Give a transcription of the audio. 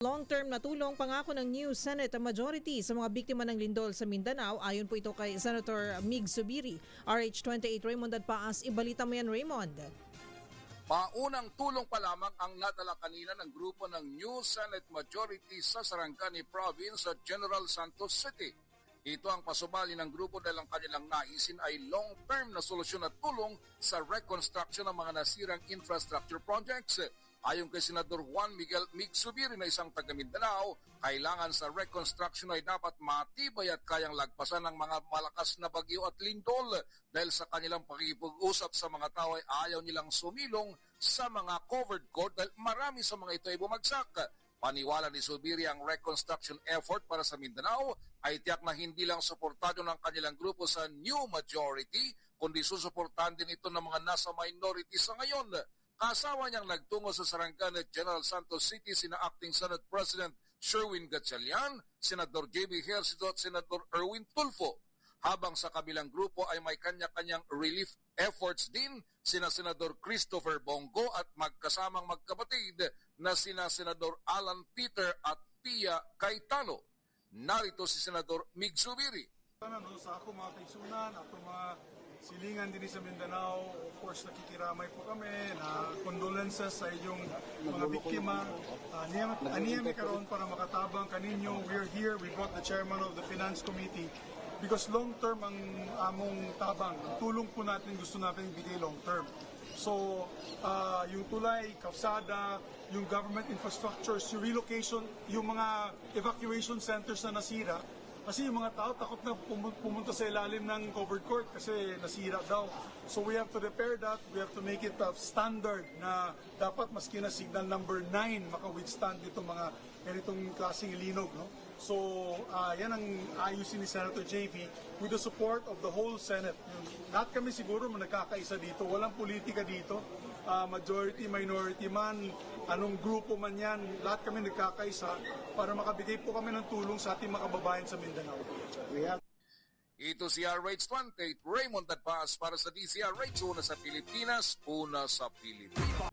Long-term na tulong pangako ng new Senate Majority sa mga biktima ng lindol sa Mindanao. Ayon po ito kay Senator Mig Zubiri. RH28 Raymond at Paas, ibalita mo yan, Raymond. Paunang tulong pa lamang ang nadala kanina ng grupo ng New Senate Majority sa Sarangani Province sa General Santos City. Ito ang pasubali ng grupo dahil ang kanilang naisin ay long-term na solusyon at tulong sa reconstruction ng mga nasirang infrastructure projects. Ayon kay Senador Juan Miguel Mig Zubiri na isang taga Mindanao, kailangan sa reconstruction ay dapat matibay at kayang lagpasan ng mga malakas na bagyo at lindol dahil sa kanilang pakikipag-usap sa mga tao ay ayaw nilang sumilong sa mga covered court dahil marami sa mga ito ay bumagsak. Paniwala ni Zubiri ang reconstruction effort para sa Mindanao ay tiyak na hindi lang suportado ng kanilang grupo sa new majority, kundi susuportahan din ito ng mga nasa minority sa ngayon. Kasawa niyang nagtungo sa Sarangani at General Santos City sina Acting Senate President Sherwin Gatchalian, Senador J.B. Hercito at Senador Erwin Tulfo. Habang sa kabilang grupo ay may kanya-kanyang relief efforts din sina Senador Christopher Bongo at magkasamang magkapatid na sina Senador Alan Peter at Pia Cayetano. Narito si Senador Mig Zubiri. Sa ako mga kaigsunan, ako mga silingan din sa Mindanao, of course nakikiramay po kami na condolences sa inyong mga biktima. Aniyam karon para makatabang kaninyo. We're here, we brought the chairman of the Finance Committee because long term ang among tabang. Ang tulong po natin gusto natin ibigay long term. So, yung tulay, kalsada, yung government infrastructures, yung relocation, yung mga evacuation centers na nasira. Kasi yung mga tao takot na pumunta sa ilalim ng covered court kasi nasira daw. So we have to repair that. We have to make it a standard na dapat maski na signal number 9 maka-withstand itong mga ganitong klaseng linog. No? So yan ang ayusin ni Senator JP with the support of the whole Senate. Lahat kami siguro nagkakaisa dito. Walang politika dito. Majority, minority man, anong grupo man yan, lahat kami nagkakaisa para makabigay po kami ng tulong sa ating mga kababayan sa Mindanao. Ito si RH28 Raymond at Paas para sa DCRH, una sa Pilipinas, una sa Pilipinas.